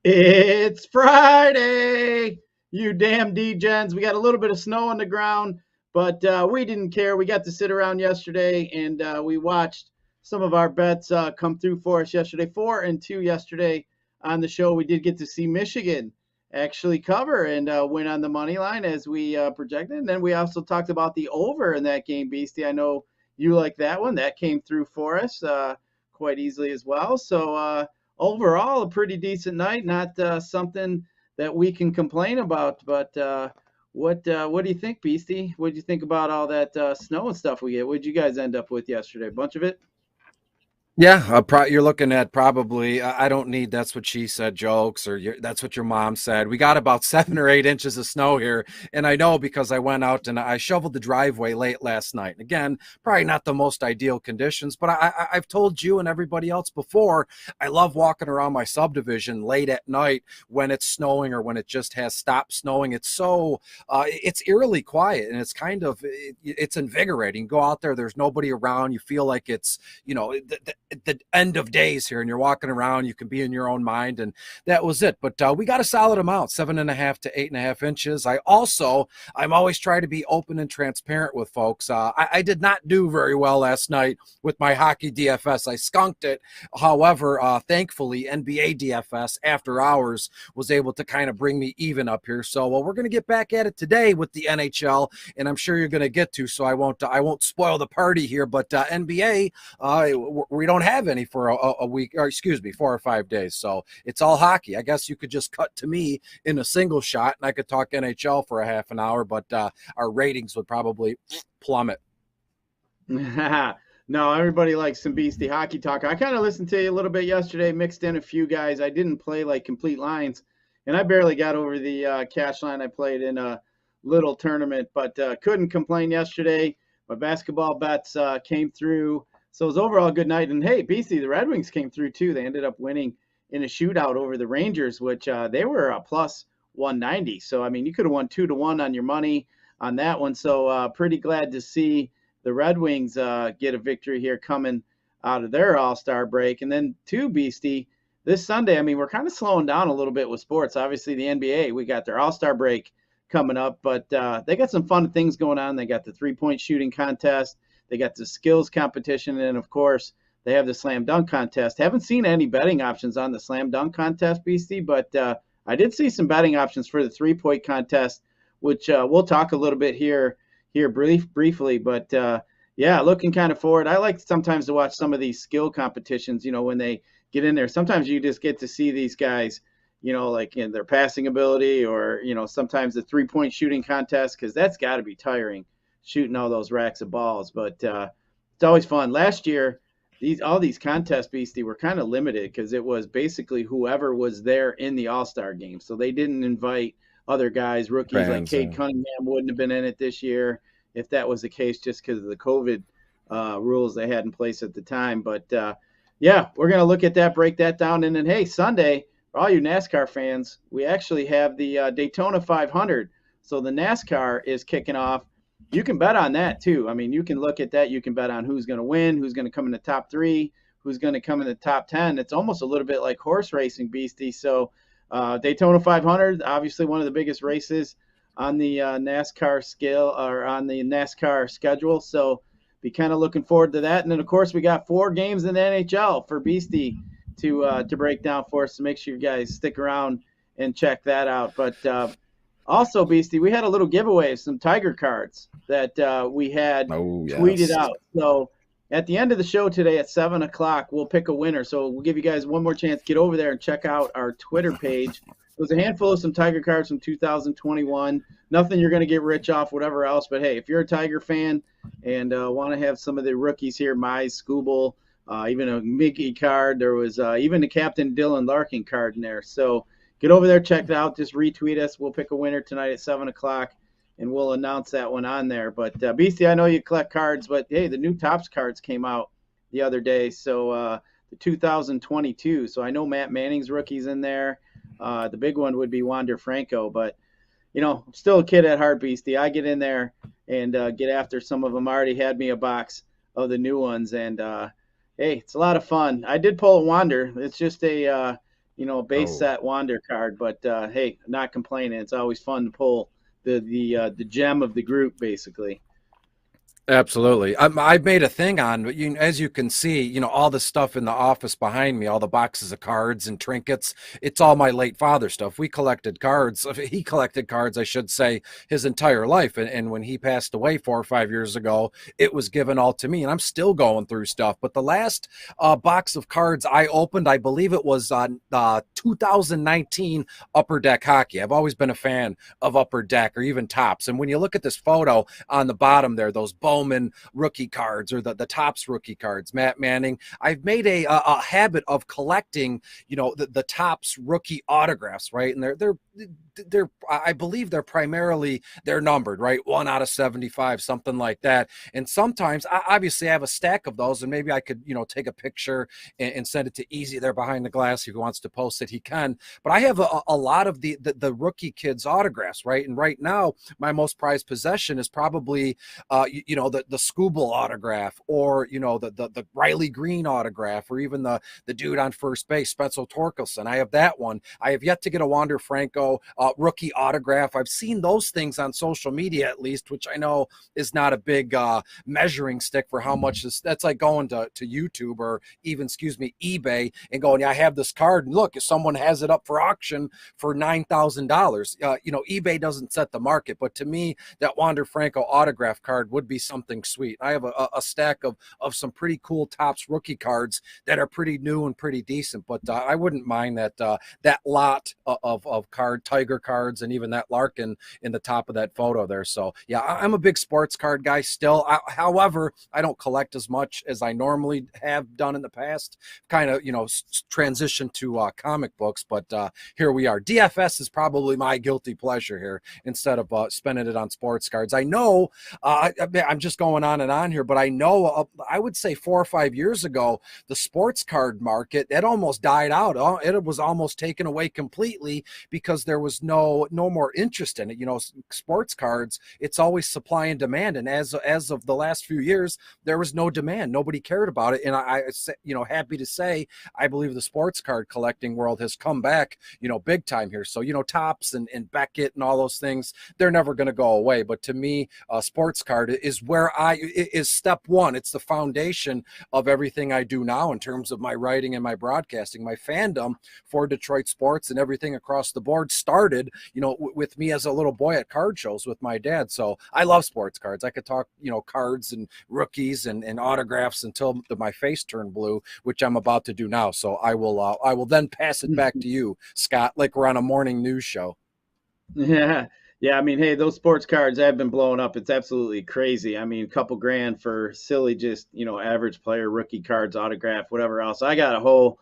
It's Friday, you damn degens. We got a little bit of snow on the ground, but we didn't care. We got to sit around yesterday and we watched some of our bets come through for us yesterday. 4-2 yesterday on the show. We did get to see Michigan actually cover and win on the money line as we projected. And then we also talked about the over in that game, Beastie. I know you like that one. That came through for us quite easily as well. So, overall, a pretty decent night. Not something that we can complain about. But what do you think, Beastie? What do you think about all that snow and stuff we get? What did you guys end up with yesterday? A bunch of it? Yeah, you're looking at probably, I don't need that's what she said jokes or that's what your mom said. We got about 7 or 8 inches of snow here. And I know because I went out and I shoveled the driveway late last night. Again, probably not the most ideal conditions, but I've told you and everybody else before, I love walking around my subdivision late at night when it's snowing or when it just has stopped snowing. It's eerily quiet and it's invigorating. Go out there, there's nobody around. You feel like it's, the end of days here and you're walking around, you can be in your own mind. And that was it. But we got a solid amount, 7.5 to 8.5 inches. I'm always trying to be open and transparent with folks. I did not do very well last night with my hockey DFS. I skunked it. However, thankfully, NBA DFS after hours was able to kind of bring me even up here. So we're going to get back at it today with the NHL, and I'm sure you're going to get to. So I won't spoil the party here. But NBA, we don't have any for a week, or excuse me, 4 or 5 days. So it's all hockey. I guess you could just cut to me in a single shot and I could talk NHL for a half an hour, but our ratings would probably plummet. No, everybody likes some beastie hockey talk. I kind of listened to you a little bit yesterday, mixed in a few guys. I didn't play like complete lines, and I barely got over the cash line. I played in a little tournament, but couldn't complain yesterday. My basketball bets came through. So it was overall a good night. And hey, BC, the Red Wings came through too. They ended up winning in a shootout over the Rangers, which they were a plus 190. So, I mean, you could have won 2-1 on your money on that one. So, pretty glad to see the Red Wings get a victory here coming out of their All Star break. And then, too, Beastie, this Sunday, I mean, we're kind of slowing down a little bit with sports. Obviously, the NBA, we got their All Star break coming up, but they got some fun things going on. They got the 3-point shooting contest. They got the skills competition, and of course, they have the slam dunk contest. Haven't seen any betting options on the slam dunk contest, BC, but I did see some betting options for the 3-point contest, which we'll talk a little bit here briefly. But yeah, looking kind of forward. I like sometimes to watch some of these skill competitions. When they get in there, sometimes you just get to see these guys. Like in their passing ability, or sometimes the 3-point shooting contest, because that's got to be tiring, shooting all those racks of balls. But it's always fun. Last year, all these contests, Beastie, were kind of limited because it was basically whoever was there in the All-Star game. So they didn't invite other guys, rookies like Fans. Cade Cunningham wouldn't have been in it this year if that was the case, just because of the COVID rules they had in place at the time. But yeah, we're going to look at that, break that down. And then, hey, Sunday, for all you NASCAR fans, we actually have the Daytona 500. So the NASCAR is kicking off. You can bet on that too. I mean, you can look at that. You can bet on who's going to win, who's going to come in the top 3, who's going to come in the top 10. It's almost a little bit like horse racing, Beastie. So Daytona 500, obviously one of the biggest races on the NASCAR scale, or on the NASCAR schedule. So be kind of looking forward to that. And then of course we got 4 games in the NHL for Beastie to break down for us. So make sure you guys stick around and check that out. But also, Beastie, we had a little giveaway of some Tiger cards that we had tweeted out. So at the end of the show today at 7 o'clock, we'll pick a winner. So we'll give you guys one more chance. Get over there and check out our Twitter page. It was a handful of some Tiger cards from 2021. Nothing you're going to get rich off, whatever else. But, hey, if you're a Tiger fan and want to have some of the rookies here, Mize, Skubal, even a Mickey card, there was even the Captain Dylan Larkin card in there. So get over there, check it out. Just retweet us. We'll pick a winner tonight at 7 o'clock, and we'll announce that one on there. But, Beastie, I know you collect cards, but, hey, the new Topps cards came out the other day. So the 2022. So I know Matt Manning's rookie's in there. The big one would be Wander Franco. But, I'm still a kid at heart, Beastie. I get in there and get after some of them. I already had me a box of the new ones. And, hey, it's a lot of fun. I did pull a Wander. It's just a base Oh. set Wander card. But hey, not complaining. It's always fun to pull the gem of the group, basically. Absolutely. I've made a thing on, as you can see, all the stuff in the office behind me, all the boxes of cards and trinkets. It's all my late father stuff. We collected cards. He collected cards, I should say, his entire life. And when he passed away 4 or 5 years ago, it was given all to me. And I'm still going through stuff. But the last box of cards I opened, I believe it was on 2019 Upper Deck Hockey. I've always been a fan of Upper Deck or even Tops. And when you look at this photo on the bottom there, those Bowman rookie cards or the Topps rookie cards, Matt Manning. I've made a habit of collecting, the Topps rookie autographs, right? And they're I believe they're numbered, right? 1/75, something like that. And sometimes, obviously, I have a stack of those, and maybe I could, take a picture and send it to Easy there behind the glass. If he wants to post it, he can. But I have a lot of the rookie kids autographs, right? And right now, my most prized possession is probably the Scooble autograph, or the Riley Green autograph, or even the dude on first base, Spencer Torkelson. I have that one. I have yet to get a Wander Franco rookie autograph. I've seen those things on social media, at least, which I know is not a big measuring stick for how much that's like going to YouTube or even, eBay and going, yeah, I have this card, and look, if someone has it up for auction for $9,000, eBay doesn't set the market. But to me, that Wander Franco autograph card would be something sweet. I have a stack of some pretty cool Topps rookie cards that are pretty new and pretty decent, but I wouldn't mind that lot of Tiger cards, and even that Larkin in the top of that photo there. So yeah, I'm a big sports card guy still. However, I don't collect as much as I normally have done in the past. Kind of, transition to comic books, but here we are. DFS is probably my guilty pleasure here instead of spending it on sports cards. I know I'm just going on and on here, but I know I would say 4 or 5 years ago, the sports card market, it almost died out. It was almost taken away completely because there was no more interest in it. Sports cards, it's always supply and demand. And as of the last few years, there was no demand. Nobody cared about it. And I happy to say, I believe the sports card collecting world has come back, big time here. So, Topps and Beckett and all those things, they're never going to go away. But to me, sports card is where is step one. It's the foundation of everything I do now in terms of my writing and my broadcasting. My fandom for Detroit sports and everything across the board started, with me as a little boy at card shows with my dad. So I love sports cards. I could talk, cards and rookies and autographs until my face turned blue, which I'm about to do now. So I will then pass it back to you, Scott, like we're on a morning news show. Yeah. Yeah, I mean, hey, those sports cards have been blowing up. It's absolutely crazy. I mean, a couple grand for silly, just, average player, rookie cards, autograph, whatever else. I got a whole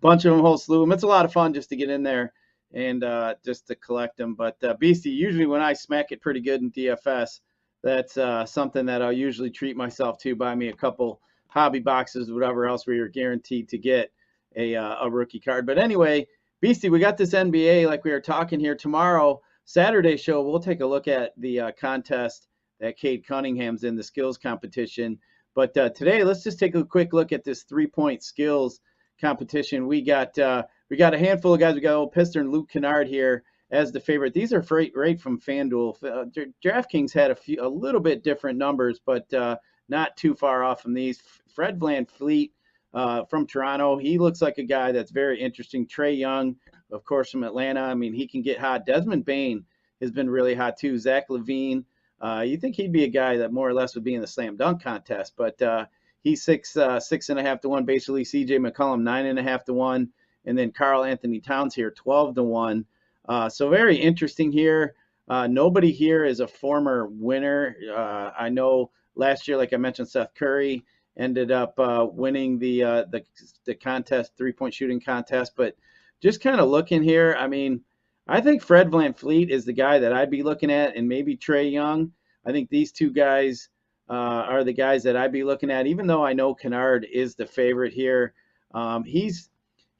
bunch of them, whole slew of them. It's a lot of fun just to get in there and just to collect them. But Beastie, usually when I smack it pretty good in DFS, that's something that I'll usually treat myself to, buy me a couple hobby boxes, whatever else, where you're guaranteed to get a rookie card. But anyway, Beastie, we got this NBA like we were talking here. Tomorrow, Saturday show, we'll take a look at the contest that Cade Cunningham's in, the skills competition. But today, let's just take a quick look at this 3-point skills competition. We got a handful of guys. We got old Pister and Luke Kennard here as the favorite. These are right from FanDuel. DraftKings had a little bit different numbers, but not too far off from these. Fred VanVleet from Toronto. He looks like a guy that's very interesting. Trae Young, of course, from Atlanta. I mean, he can get hot. Desmond Bane has been really hot too. Zach LaVine. You think he'd be a guy that more or less would be in the slam dunk contest, but he's 6.5 to 1. Basically, CJ McCollum 9.5 to 1, and then Karl Anthony Towns here 12 to 1. So very interesting here. Nobody here is a former winner. I know last year, like I mentioned, Seth Curry ended up winning the contest, 3-point shooting contest. But just kind of looking here, I mean, I think Fred VanVleet is the guy that I'd be looking at, and maybe Trae Young. I think these two guys are the guys that I'd be looking at, even though I know Kennard is the favorite here. He's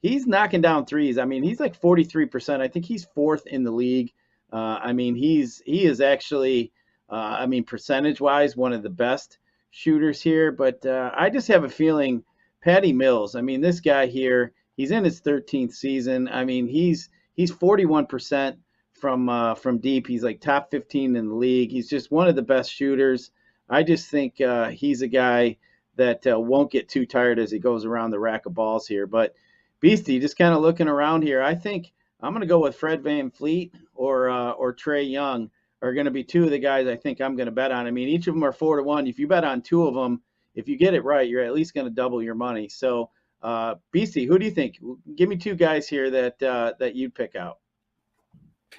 knocking down threes. I mean, he's like 43%. I think he's fourth in the league. I mean, he is actually, percentage-wise, one of the best shooters here. But I just have a feeling Patty Mills, I mean, this guy here, He's in his 13th season. I mean, he's 41% from deep. He's like top 15 in the league. He's just one of the best shooters. I just think he's a guy that won't get too tired as he goes around the rack of balls here. But Beastie, just kind of looking around here, I think I'm going to go with Fred VanVleet or Trae Young are going to be two of the guys I think I'm going to bet on. I mean, each of them are 4-1. If you bet on two of them, if you get it right, you're at least going to double your money. So, Beastie, who do you think? Give me two guys here that you'd pick out.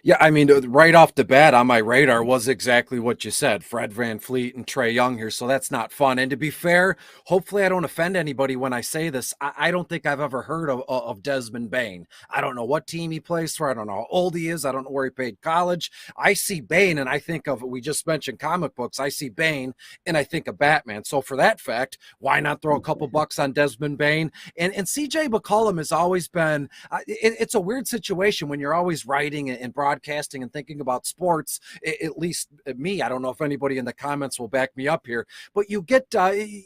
Yeah, I mean, right off the bat on my radar was exactly what you said, Fred VanVleet and Trae Young here, so that's not fun. And to be fair, hopefully I don't offend anybody when I say this. I don't think I've ever heard of Desmond Bane. I don't know what team he plays for. I don't know how old he is. I don't know where he played college. I see Bane, and I think of, we just mentioned comic books, I see Bane, and I think of Batman. So for that fact, why not throw a couple bucks on Desmond Bane? And C.J. McCollum has always been, it's a weird situation when you're always writing and broadcasting and thinking about sports, at least me. I don't know if anybody in the comments will back me up here, but you get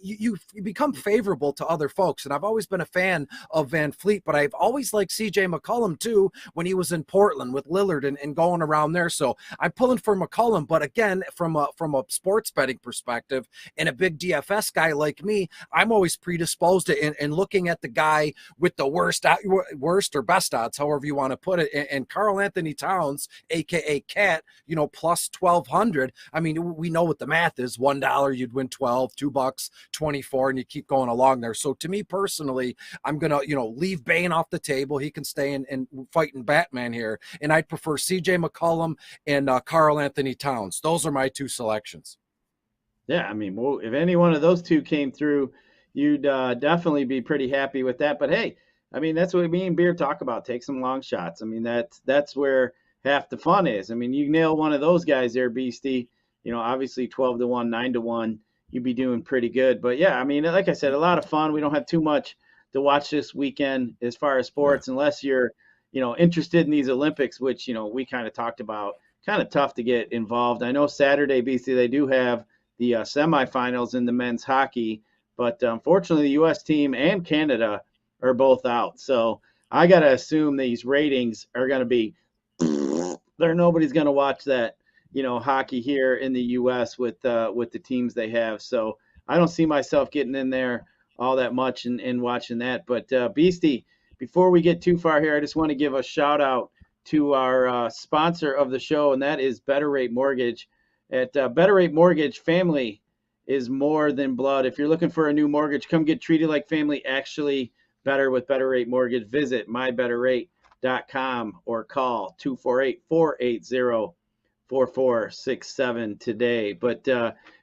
you become favorable to other folks. And I've always been a fan of VanVleet, but I've always liked CJ McCollum too when he was in Portland with Lillard and going around there. So I'm pulling for McCollum, but again, from a sports betting perspective and a big DFS guy like me, I'm always predisposed to and looking at the guy with the worst or best odds, however you want to put it, and Karl Anthony Towns, aka Cat, plus 1,200. I mean, we know what the math is. $1 you'd win 12, $2 24, and you keep going along there. So to me personally, I'm gonna leave Bane off the table. He can stay and fighting Batman here, and I'd prefer CJ McCollum and Karl Anthony Towns. Those are my two selections. Yeah, I mean, well, if any one of those two came through, you'd definitely be pretty happy with that. But hey, I mean, that's what me and Beer talk about. Take some long shots. I mean, that's where half the fun is. I mean, you nail one of those guys there, Beastie, obviously 12-1, 9-1, you'd be doing pretty good. But yeah, I mean, like I said, a lot of fun. We don't have too much to watch this weekend as far as sports, unless you're, interested in these Olympics, which, we kind of talked about, kind of tough to get involved. I know Saturday, Beastie, they do have the semifinals in the men's hockey, but unfortunately the U.S. team and Canada are both out. So I got to assume these ratings are going to be nobody's going to watch that, hockey here in the U.S. with the teams they have. So I don't see myself getting in there all that much and watching that. But Beastie, before we get too far here, I just want to give a shout out to our sponsor of the show, and that is Better Rate Mortgage. At Better Rate Mortgage, family is more than blood. If you're looking for a new mortgage, come get treated like family, actually better with Better Rate Mortgage. Visit mybetterrate.com or call 248-480-4467 today. But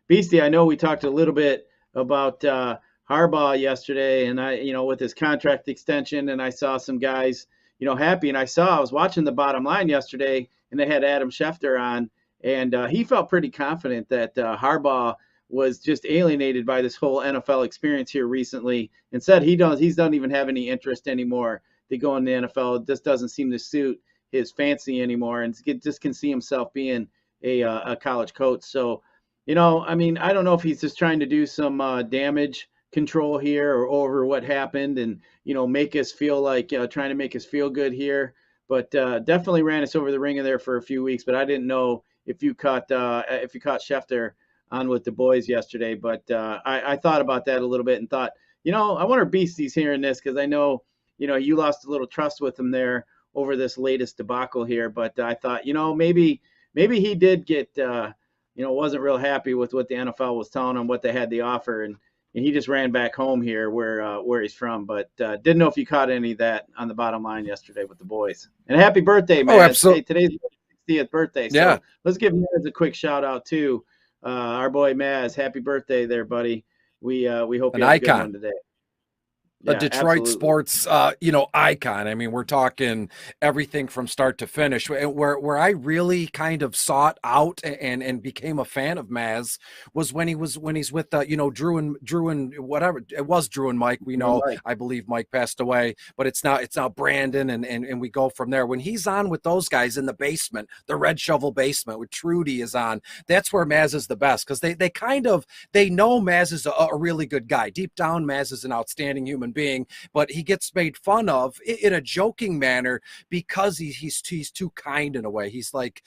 Beastie, I know we talked a little bit about Harbaugh yesterday, and with his contract extension, and I saw some guys, happy. And I was watching the Bottom Line yesterday, and they had Adam Schefter on, and he felt pretty confident that Harbaugh was just alienated by this whole NFL experience here recently, and said he doesn't even have any interest anymore to go in the NFL. It just doesn't seem to suit his fancy anymore, and just can see himself being a college coach. So, I mean, I don't know if he's just trying to do some damage control here or over what happened, and make us feel like trying to make us feel good here. But definitely ran us over the ringer there for a few weeks. But I didn't know if you caught Schefter on with the boys yesterday. But I thought about that a little bit and thought, I wonder if Beastie's hearing this, because I know you lost a little trust with him there over this latest debacle here. But I thought, maybe he did get wasn't real happy with what the NFL was telling him, what they had to offer, and he just ran back home here where he's from. But didn't know if you caught any of that on the Bottom Line yesterday with the boys. And happy birthday, man! Oh, absolutely. Hey, today's 60th birthday. So yeah, let's give Maz a quick shout out too. Our boy Maz, happy birthday there, buddy. We hope you have a good one today. A Detroit sports, icon. I mean, we're talking everything from start to finish. Where I really kind of sought out and became a fan of Maz was when he's with Drew and whatever it was, Drew and Mike. We know, I believe Mike passed away, but it's now Brandon and we go from there. When he's on with those guys in the basement, the Red Shovel basement, with Trudy is on, that's where Maz is the best, because they know Maz is a really good guy. Deep down, Maz is an outstanding human human being, but he gets made fun of in a joking manner because he's too kind in a way. He's like,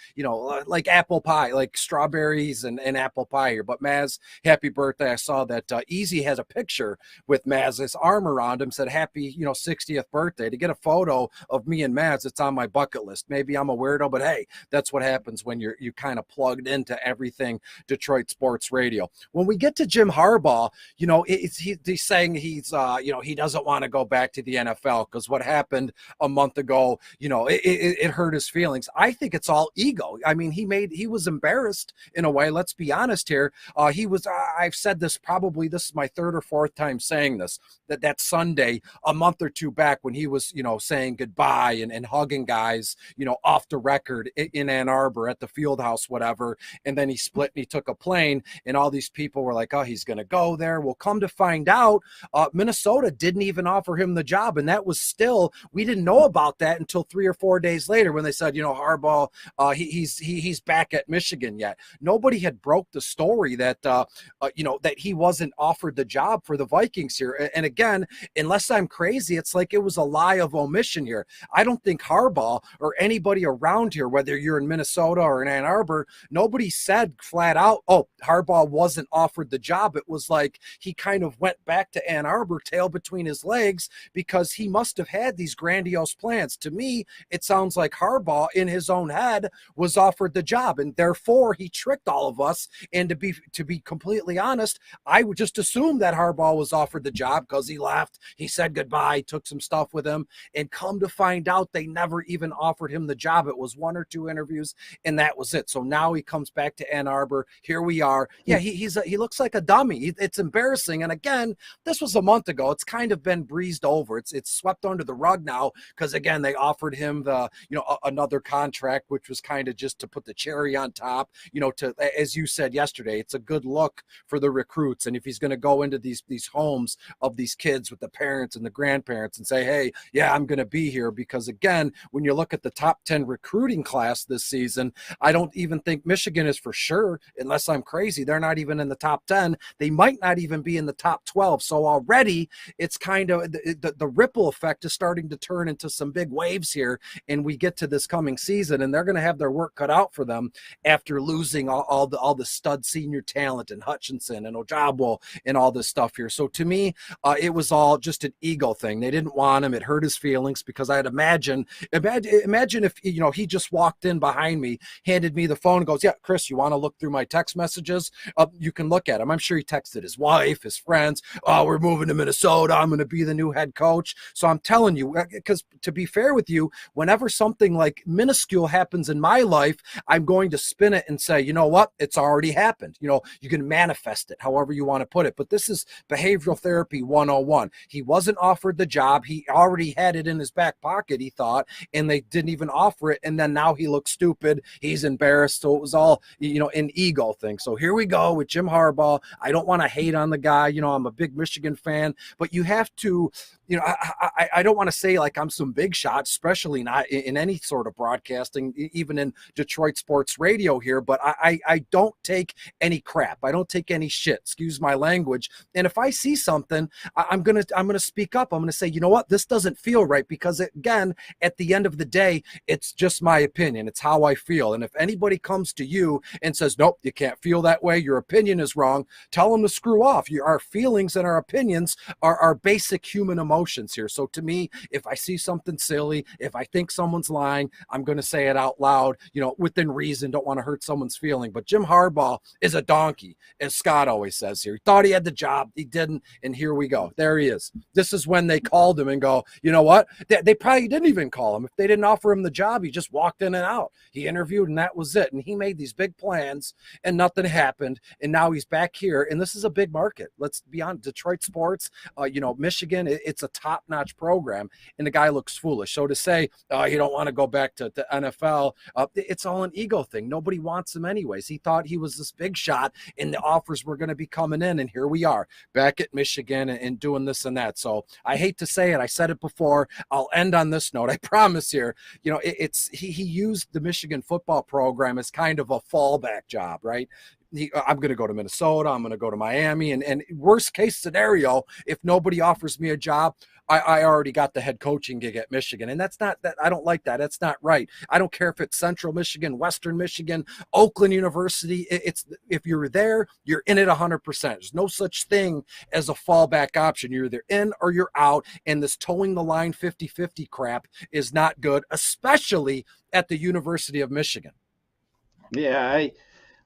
like apple pie, like strawberries and apple pie here. But Maz, happy birthday. I saw that Easy has a picture with Maz's arm around him, said happy, 60th birthday. To get a photo of me and Maz, it's on my bucket list. Maybe I'm a weirdo, but hey, that's what happens when you kind of plugged into everything Detroit sports radio. When we get to Jim Harbaugh, he's saying he's he doesn't want to go back to the NFL because what happened a month ago, it hurt his feelings. I think it's all ego. I mean, he was embarrassed in a way. Let's be honest here. I've said this, probably this is my third or fourth time saying this, that Sunday a month or two back when he was saying goodbye and hugging guys off the record in Ann Arbor at the field house, whatever, and then he split and he took a plane, and all these people were like, oh, he's going to go there. Well, come to find out, Minnesota didn't even offer him the job, and that was still, we didn't know about that until 3 or 4 days later when they said, Harbaugh, he's back at Michigan yet. Nobody had broke the story that that he wasn't offered the job for the Vikings here. And again, unless I'm crazy, it's like it was a lie of omission here. I don't think Harbaugh or anybody around here, whether you're in Minnesota or in Ann Arbor, nobody said flat out, oh, Harbaugh wasn't offered the job. It was like he kind of went back to Ann Arbor, tail between his legs, because he must have had these grandiose plans. To me, it sounds like Harbaugh in his own head was offered the job, and therefore he tricked all of us. And to be completely honest, I would just assume that Harbaugh was offered the job because he left, he said goodbye, took some stuff with him, and come to find out they never even offered him the job. It was 1 or 2 interviews, and that was it. So now he comes back to Ann Arbor. Here we are. Yeah, he looks like a dummy. It's embarrassing. And again, this was a month ago. It's kind of been breezed over. It's swept under the rug now because again, they offered him the another contract, which was kind of just to put the cherry on top. To, as you said yesterday, it's a good look for the recruits. And if he's going to go into these homes of these kids with the parents and the grandparents and say, hey, yeah, I'm going to be here, because again, when you look at the top 10 recruiting class this season, I don't even think Michigan is for sure, unless I'm crazy. They're not even in the top 10. They might not even be in the top 12. So already it's kind of the ripple effect is starting to turn into some big waves here. And we get to this coming season, and they're going to have their work cut out for them after losing all the stud senior talent and Hutchinson and Ojabo and all this stuff here. So to me, it was all just an ego thing. They didn't want him. It hurt his feelings, because I'd imagine if he just walked in behind me, handed me the phone, and goes, yeah, Chris, you want to look through my text messages? You can look at them. I'm sure he texted his wife, his friends. Oh, we're moving to Minnesota. I'm going to be the new head coach. So I'm telling you, because to be fair with you, whenever something like minuscule happens in my life, I'm going to spin it and say, you know what? It's already happened. You can manifest it however you want to put it. But this is behavioral therapy 101. He wasn't offered the job. He already had it in his back pocket, he thought, and they didn't even offer it. And then now he looks stupid. He's embarrassed. So it was all, an ego thing. So here we go with Jim Harbaugh. I don't want to hate on the guy. I'm a big Michigan fan, but you have to, I don't want to say like I'm some big shot, especially not in any sort of broadcasting, even in Detroit sports radio here, but I don't take any crap. I don't take any shit, excuse my language. And if I see something, I'm going to speak up. I'm going to say, you know what, this doesn't feel right, because again, at the end of the day, it's just my opinion. It's how I feel. And if anybody comes to you and says, nope, you can't feel that way, your opinion is wrong, tell them to screw off. Our feelings and our opinions are basic human emotions here. So to me, if I see something silly, if I think someone's lying, I'm going to say it out loud, within reason. Don't want to hurt someone's feeling. But Jim Harbaugh is a donkey, as Scott always says here. He thought he had the job. He didn't. And here we go. There he is. This is when they called him and go, you know what? They probably didn't even call him. If they didn't offer him the job, he just walked in and out. He interviewed, and that was it. And he made these big plans, and nothing happened. And now he's back here. And this is a big market. Let's be honest. Detroit sports, Michigan, it's a top-notch program. And the guy looks foolish. So to say, you don't want to go back to the NFL, it's all an ego thing. Nobody wants him anyways. He thought he was this big shot, and the offers were going to be coming in. And here we are back at Michigan and doing this and that. So I hate to say it. I said it before. I'll end on this note. I promise here. He used the Michigan football program as kind of a fallback job, right? I'm going to go to Minnesota. I'm going to go to Miami. And worst case scenario, if nobody offers me a job, I already got the head coaching gig at Michigan. And that's not that. I don't like that. That's not right. I don't care if it's Central Michigan, Western Michigan, Oakland University. It's if you're there, you're in it 100%. There's no such thing as a fallback option. You're either in or you're out. And this towing the line 50-50 crap is not good, especially at the University of Michigan. Yeah,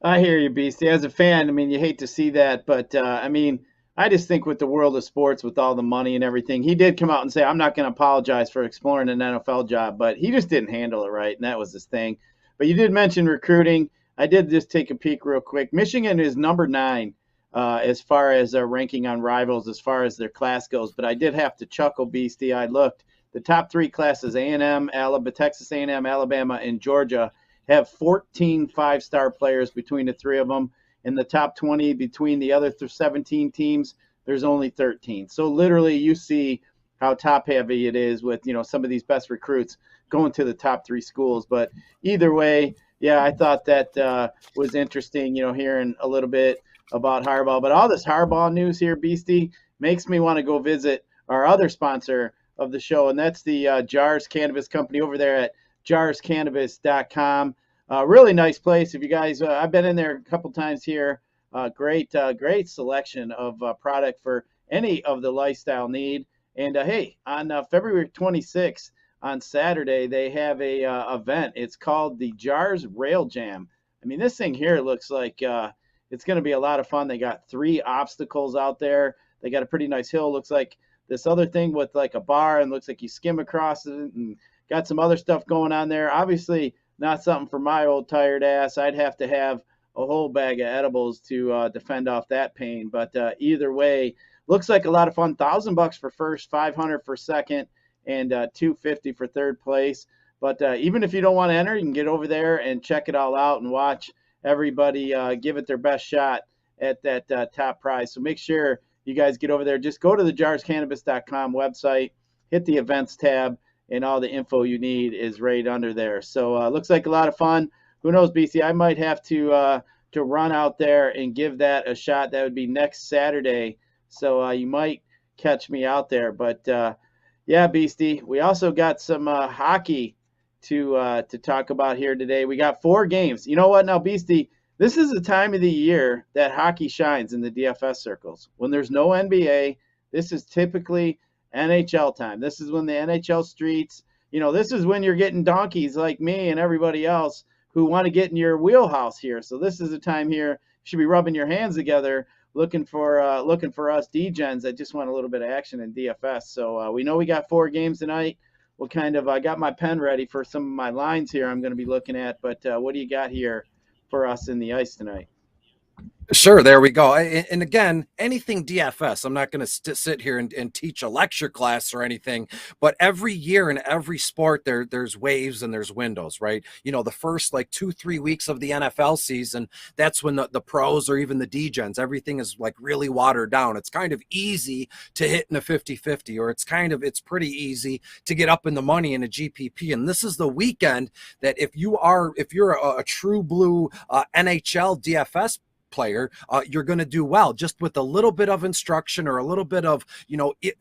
I hear you, Beastie. As a fan, I mean, you hate to see that, but I mean, I just think with the world of sports, with all the money and everything, he did come out and say, I'm not going to apologize for exploring an NFL job, but he just didn't handle it right, and that was his thing. But you did mention recruiting. I did just take a peek real quick. Michigan is number 9 as far as ranking on Rivals, as far as their class goes, but I did have to chuckle, Beastie. I looked. The top 3 classes, A&M, Alabama, Texas A&M, Alabama, and Georgia, have 14 5-star players between the 3 of them. In the top 20 between the other 17 teams, there's only 13. So literally you see how top heavy it is with, some of these best recruits going to the top 3 schools. But either way, yeah, I thought that was interesting, hearing a little bit about Harbaugh. But all this Harbaugh news here, Beastie, makes me want to go visit our other sponsor of the show, and that's the Jars Cannabis Company over there at jarscannabis.com. Really nice place. If you guys, I've been in there a couple times here. Great selection of product for any of the lifestyle need. And hey, on February 26th, on Saturday, they have a event. It's called the Jars Rail Jam. I mean, this thing here looks like it's going to be a lot of fun. They got 3 obstacles out there. They got a pretty nice hill. Looks like this other thing with like a bar, and looks like you skim across it, and got some other stuff going on there. Obviously, not something for my old tired ass. I'd have to have a whole bag of edibles to defend off that pain. But either way, looks like a lot of fun. $1,000 for first, $500 for second, and $250 for third place. But even if you don't want to enter, you can get over there and check it all out and watch everybody give it their best shot at that top prize. So make sure you guys get over there. Just go to the jarscannabis.com website, hit the events tab, and all the info you need is right under there. So looks like a lot of fun. Who knows, BC? I might have to run out there and give that a shot. That would be next Saturday. So you might catch me out there. But yeah, Beastie, we also got some hockey to talk about here today. We got 4 games. You know what now, Beastie? This is the time of the year that hockey shines in the DFS circles. When there's no NBA, this is typically NHL time. This is when the NHL streets, this is when you're getting donkeys like me and everybody else who want to get in your wheelhouse here. So this is the time here. You should be rubbing your hands together, looking for us D-gens that just want a little bit of action in DFS. So we know we got 4 games tonight. We'll I got my pen ready for some of my lines here I'm going to be looking at. But what do you got here for us in the ice tonight? Sure, there we go. And again, anything DFS, I'm not going to sit here and teach a lecture class or anything, but every year in every sport, there's waves and there's windows, right? The first like 2-3 weeks of the NFL season, that's when the pros or even the D-gens, everything is like really watered down. It's kind of easy to hit in a 50-50, or it's pretty easy to get up in the money in a GPP. And this is the weekend that if you're a true blue NHL DFS player, you're going to do well just with a little bit of instruction or a little bit of,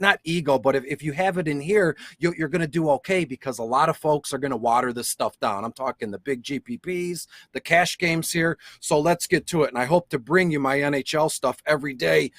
not ego, but if you have it in here, you're going to do okay, because a lot of folks are going to water this stuff down. I'm talking the big GPPs, the cash games here. So let's get to it. And I hope to bring you my NHL stuff every day,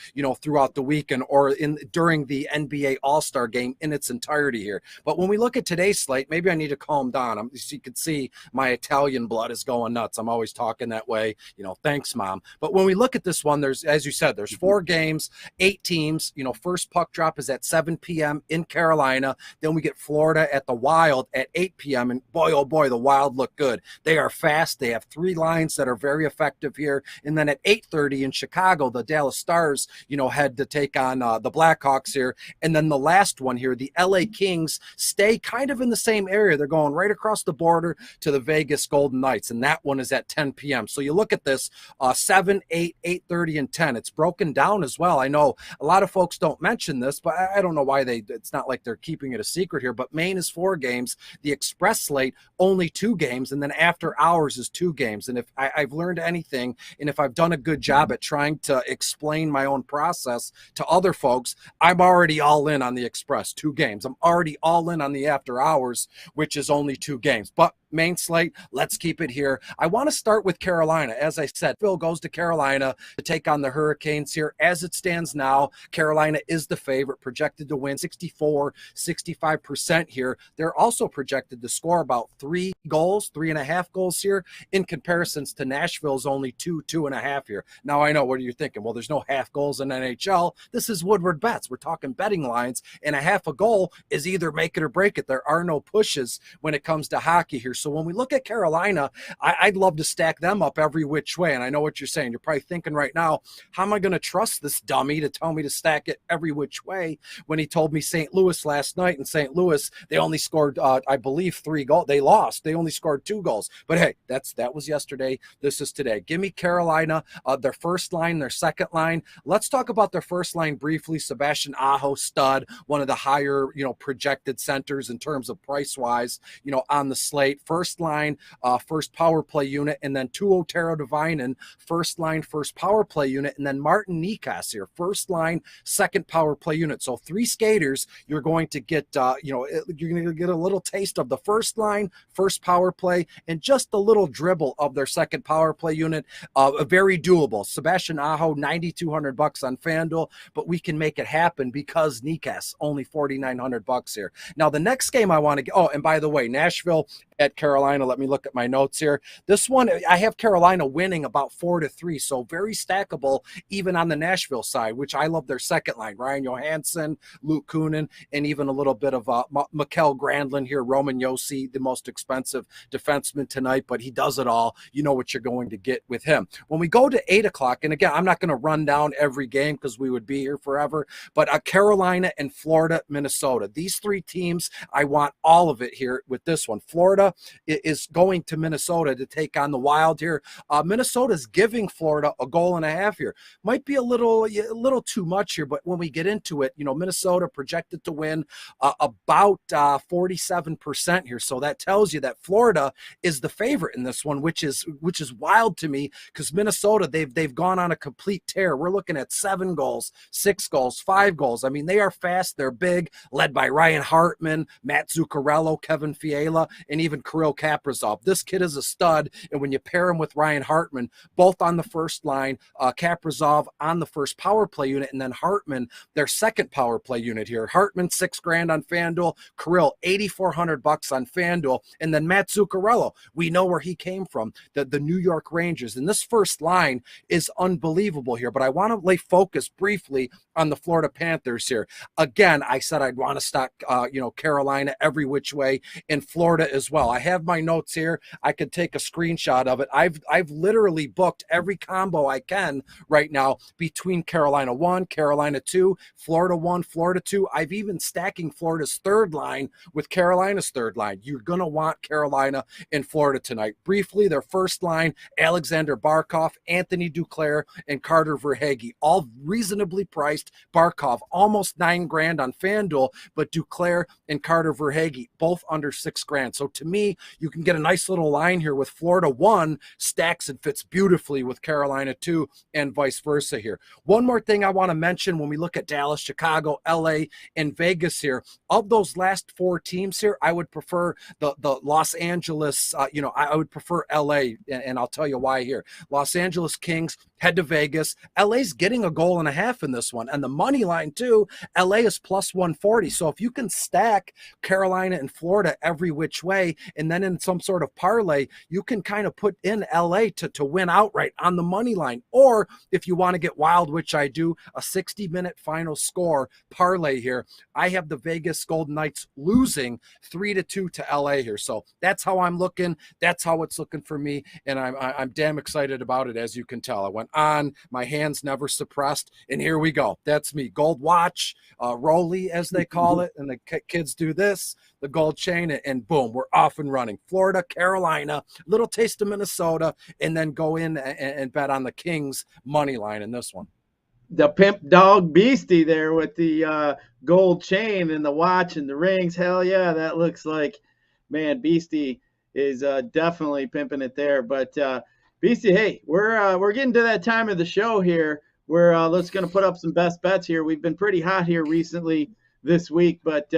throughout the weekend or during the NBA All-Star game in its entirety here. But when we look at today's slate, maybe I need to calm down. So you can see my Italian blood is going nuts. I'm always talking that way. Thanks, Mom. But when we look at this one, there's, as you said, there's 4 games, 8 teams. First puck drop is at 7 p.m. in Carolina. Then we get Florida at the Wild at 8 p.m. And boy, oh boy, the Wild look good. They are fast. They have 3 lines that are very effective here. And then at 8:30 in Chicago, the Dallas Stars, head to take on the Blackhawks here. And then the last one here, the LA Kings stay kind of in the same area. They're going right across the border to the Vegas Golden Knights. And that one is at 10 p.m. So you look at this, 7 7, 8, 8:30, and 10. It's broken down as well. I know a lot of folks don't mention this, but I don't know why it's not like they're keeping it a secret here, but Maine is 4 games. The express slate, only 2 games. And then after hours is 2 games. And if I've learned anything, and if I've done a good job at trying to explain my own process to other folks, I'm already all in on the express, 2 games. I'm already all in on the after hours, which is only 2 games. But main slate, let's keep it here. I want to start with Carolina. As I said, Phil goes to Carolina to take on the Hurricanes here. As it stands now, Carolina is the favorite, projected to win 64, 65% here. They're also projected to score about 3 goals, 3.5 goals here, in comparisons to Nashville's only 2, 2.5 here. Now, I know, what are you thinking? Well, there's no half goals in NHL. This is Woodward bets. We're talking betting lines, and a half a goal is either make it or break it. There are no pushes when it comes to hockey here. So when we look at Carolina, I'd love to stack them up every which way. And I know what you're saying. You're probably thinking right now, how am I going to trust this dummy to tell me to stack it every which way when he told me St. Louis last night? In St. Louis, they only scored, I believe, 3 goals. They lost. They only scored 2 goals. But hey, that was yesterday. This is today. Give me Carolina, their first line, their second line. Let's talk about their first line briefly. Sebastian Aho, stud, one of the higher, projected centers in terms of price-wise, on the slate. First line, first power play unit, and then Tuo Teravainen, first line, first power play unit, and then Martin Nikas here, first line, second power play unit. So 3 skaters, you're going to get, you're going to get a little taste of the first line, first power play, and just a little dribble of their second power play unit. Very doable. Sebastian Aho, $9,200 on FanDuel, but we can make it happen because Nikas only $4,900 here. Now the next game I want to get. Oh, and by the way, Nashville at Carolina. Let me look at my notes here. This one, I have Carolina winning about 4-3, so very stackable even on the Nashville side, which I love their second line. Ryan Johansson, Luke Kunin, and even a little bit of Mikkel Granlund here. Roman Josi, the most expensive defenseman tonight, but he does it all. You know what you're going to get with him. When we go to 8 o'clock, and again, I'm not going to run down every game because we would be here forever, but Carolina and Florida, Minnesota. These 3 teams, I want all of it here with this one. Florida is going to Minnesota to take on the Wild here. Minnesota's giving Florida a goal and a half here. Might be a little too much here, but when we get into it, Minnesota projected to win about 47% here. So that tells you that Florida is the favorite in this one, which is wild to me because Minnesota, they've gone on a complete tear. We're looking at 7 goals, 6 goals, 5 goals. I mean, they are fast, they're big, led by Ryan Hartman, Matt Zuccarello, Kevin Fiala, and even Kirill Kaprizov. This kid is a stud, and when you pair him with Ryan Hartman, both on the first line, Kaprizov on the first power play unit, and then Hartman, their second power play unit here. Hartman, $6,000 on FanDuel, Kirill, $8,400 on FanDuel, and then Matt Zuccarello. We know where he came from, the New York Rangers, and this first line is unbelievable here, but I want to lay focus briefly on the Florida Panthers here. Again, I said I'd want to stock, Carolina every which way, in Florida as well. I have my notes here. I could take a screenshot of it. I've literally booked every combo I can right now between Carolina 1, Carolina 2, Florida 1, Florida 2. I've even stacking Florida's third line with Carolina's third line. You're going to want Carolina in Florida tonight. Briefly, their first line, Alexander Barkov, Anthony Duclair, and Carter Verhaeghe, all reasonably priced. Barkov, almost $9,000 on FanDuel, but Duclair and Carter Verhaeghe, both under $6,000. So to me, you can get a nice little line here with Florida 1 stacks and fits beautifully with Carolina 2 and vice versa here. One more thing I want to mention when we look at Dallas, Chicago, LA, and Vegas here. Of those last 4 teams here, I would prefer the Los Angeles, I would prefer LA, and I'll tell you why here. Los Angeles Kings head to Vegas. LA's getting a goal and a half in this one, and the money line too, LA is plus 140. So if you can stack Carolina and Florida every which way, and then in some sort of parlay, you can kind of put in LA to win outright on the money line. Or if you want to get wild, which I do, a 60-minute final score parlay here. I have the Vegas Golden Knights losing 3-2 to LA here. So that's how I'm looking. That's how it's looking for me, and I'm damn excited about it, as you can tell. I went on, my hands never suppressed, and here we go. That's me. Gold watch, Rolly, as they call it, and the kids do this. the gold chain, and boom, we're off and running. Florida, Carolina, little taste of Minnesota, and then go in and bet on the Kings money line in this one. The pimp dog Beastie there with the gold chain and the watch and the rings. Hell yeah, that looks like, man, Beastie is definitely pimping it there. But Beastie, hey, we're getting to that time of the show here. We're let's going to put up some best bets here. We've been pretty hot here recently this week, but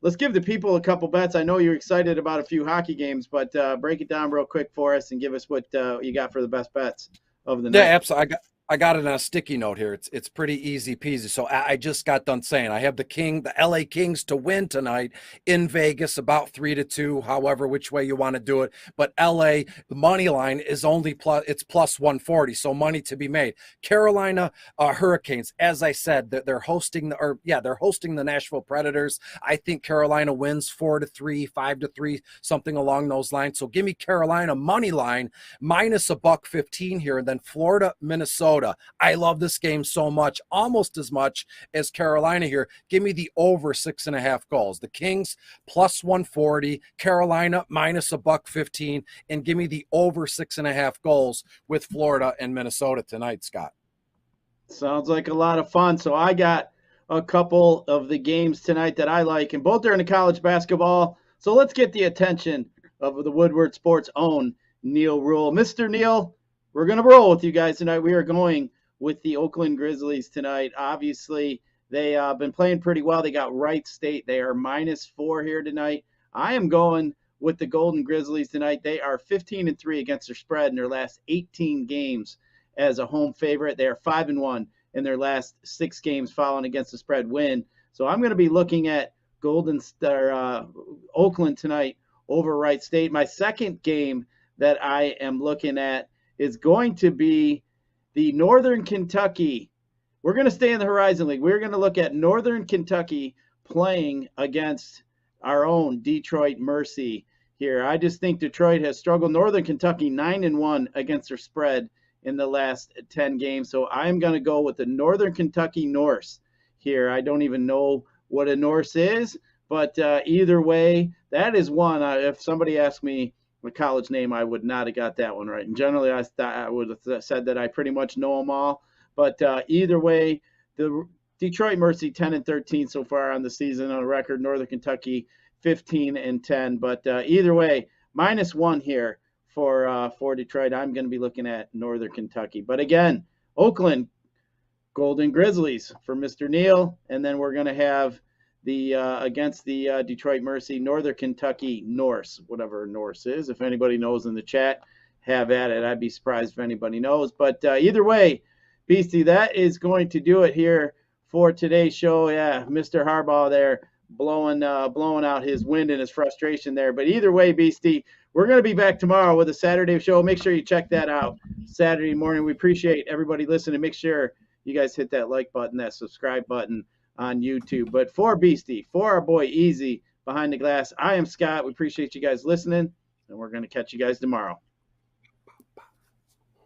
let's give the people a couple bets. I know you're excited about a few hockey games, but break it down real quick for us and give us what you got for the best bets of the night. Yeah, absolutely. I got it on a sticky note here. It's pretty easy peasy. So I just got done saying I have the LA Kings to win tonight in Vegas, about 3-2, however, which way you want to do it. But LA, the money line is only plus 140, so money to be made. Carolina Hurricanes, as I said, they're hosting the Nashville Predators. I think Carolina wins 4-3, 5-3, something along those lines. So give me Carolina money line minus $1.15 here, and then Florida, Minnesota. I love this game so much, almost as much as Carolina here. Give me the over 6.5 goals. The Kings plus 140, Carolina minus $1.15, and give me the over 6.5 goals with Florida and Minnesota tonight, Scott. Sounds like a lot of fun. So I got a couple of the games tonight that I like, and both are in the college basketball. So let's get the attention of the Woodward Sports' own Neil Rule. Mr. Neil, we're going to roll with you guys tonight. We are going with the Oakland Grizzlies tonight. Obviously, they have been playing pretty well. They got Wright State. They are -4 here tonight. I am going with the Golden Grizzlies tonight. They are 15-3 against their spread in their last 18 games as a home favorite. They are 5-1 in their last 6 games following against the spread win. So I'm going to be looking at Oakland tonight over Wright State. My second game that I am looking at is going to be the Northern Kentucky. We're going to stay in the Horizon League. We're going to look at Northern Kentucky playing against our own Detroit Mercy here. I just think Detroit has struggled. Northern Kentucky 9-1 against their spread in the last 10 games. So I'm going to go with the Northern Kentucky Norse here. I don't even know what a Norse is, but either way, that is one. If somebody asked me a college name, I would not have got that one right. And generally, I would have said that I pretty much know them all. But either way, the Detroit Mercy 10-13 so far on the season on record. Northern Kentucky 15-10. But either way, -1 here for Detroit. I'm going to be looking at Northern Kentucky. But again, Oakland Golden Grizzlies for Mr. Neal, and then we're going to have the against the Detroit Mercy, Northern Kentucky Norse, whatever Norse is. If anybody knows in the chat, have at it. I'd be surprised if anybody knows. But either way, Beastie, that is going to do it here for today's show. Yeah, Mr. Harbaugh there blowing out his wind and his frustration there. But either way, Beastie, we're going to be back tomorrow with a Saturday show. Make sure you check that out Saturday morning. We appreciate everybody listening. Make sure you guys hit that like button, that subscribe button on YouTube. But for Beastie, for our boy Easy behind the glass, I am Scott. We appreciate you guys listening, and we're going to catch you guys tomorrow.